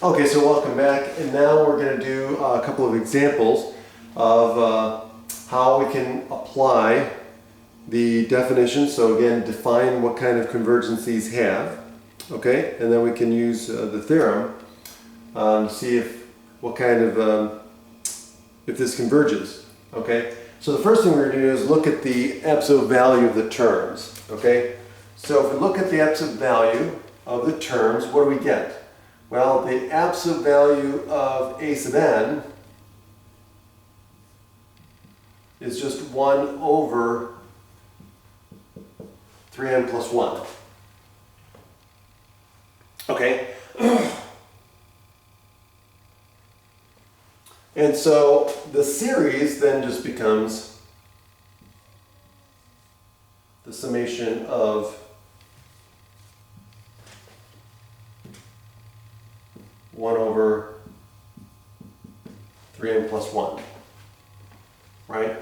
Okay, so welcome back, and now we're going to do a couple of examples of how we can apply the definition. So again, define what kind of convergence these have, okay, and then we can use the theorem to see if if this converges, okay. So the first thing we're going to do is look at the absolute value of the terms, okay. So if we look at the absolute value of the terms, what do we get? Well, the absolute value of a sub n is just 1 over 3n plus 1. Okay? And so the series then just becomes the summation of 1 over 3n plus 1, right?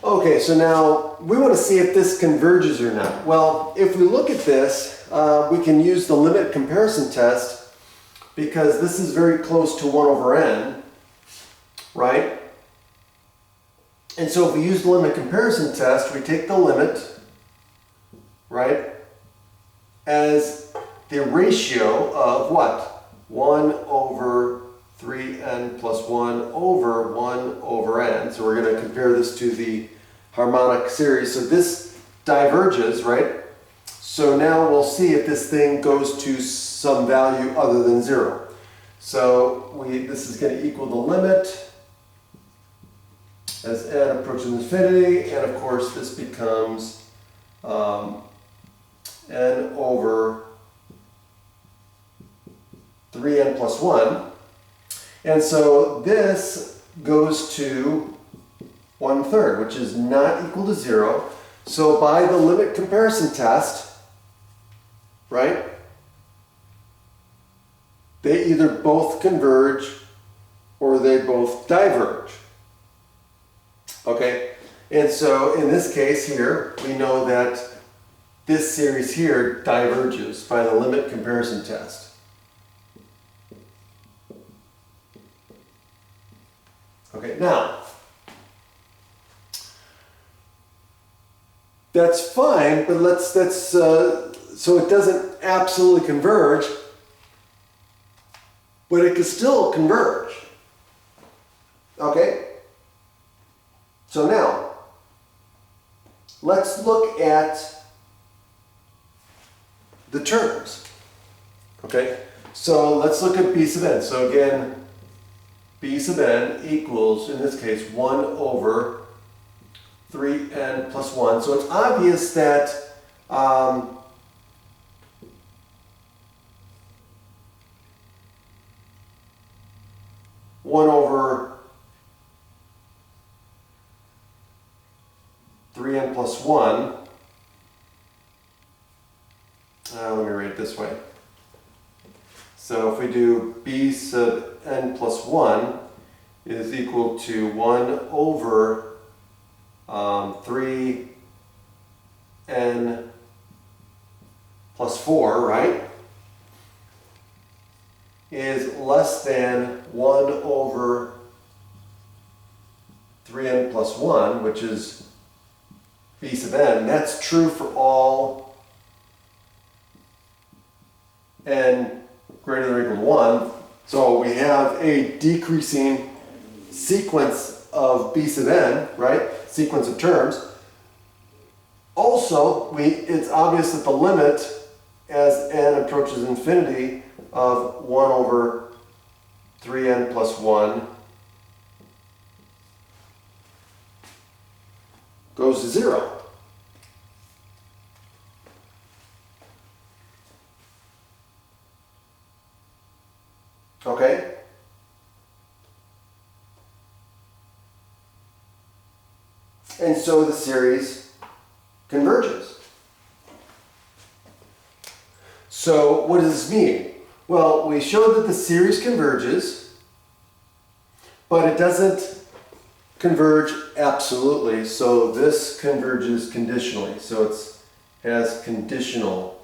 Okay, so now we want to see if this converges or not. Well, if we look at this, we can use the limit comparison test because this is very close to 1 over n, right? And so if we use the limit comparison test, we take the limit, right, as the ratio of what? 1 over 3n plus 1 over 1 over n. So we're going to compare this to the harmonic series. So this diverges, right? So now we'll see if this thing goes to some value other than 0. So this is going to equal the limit as n approaches infinity, and of course this becomes n over 3n plus 1. And so this goes to 1/3, which is not equal to 0. So by the limit comparison test, right, they either both converge or they both diverge. Okay? And so in this case here, we know that this series here diverges by the limit comparison test. Okay, now, that's fine, but so it doesn't absolutely converge, but it can still converge. Okay? So now, let's look at the terms. Okay? So let's look at b sub n. So again, b sub n equals, in this case, 1 over 3n plus 1. So it's obvious that 1 over 3n plus 1, let me write it this way. So if we do b sub n plus 1 is equal to 1 over 3n plus 4, right, is less than 1 over 3n plus 1, which is b sub n. That's true for all n greater than or equal to 1. So we have a decreasing sequence of b sub n, right? Sequence of terms. Also, it's obvious that the limit as n approaches infinity of 1 over 3n plus 1 goes to 0. Okay? And so the series converges. So what does this mean? Well, we showed that the series converges, but it doesn't converge absolutely. So this converges conditionally. So it has conditional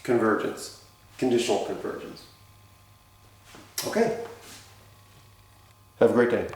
convergence, conditional convergence. Okay. Have a great day.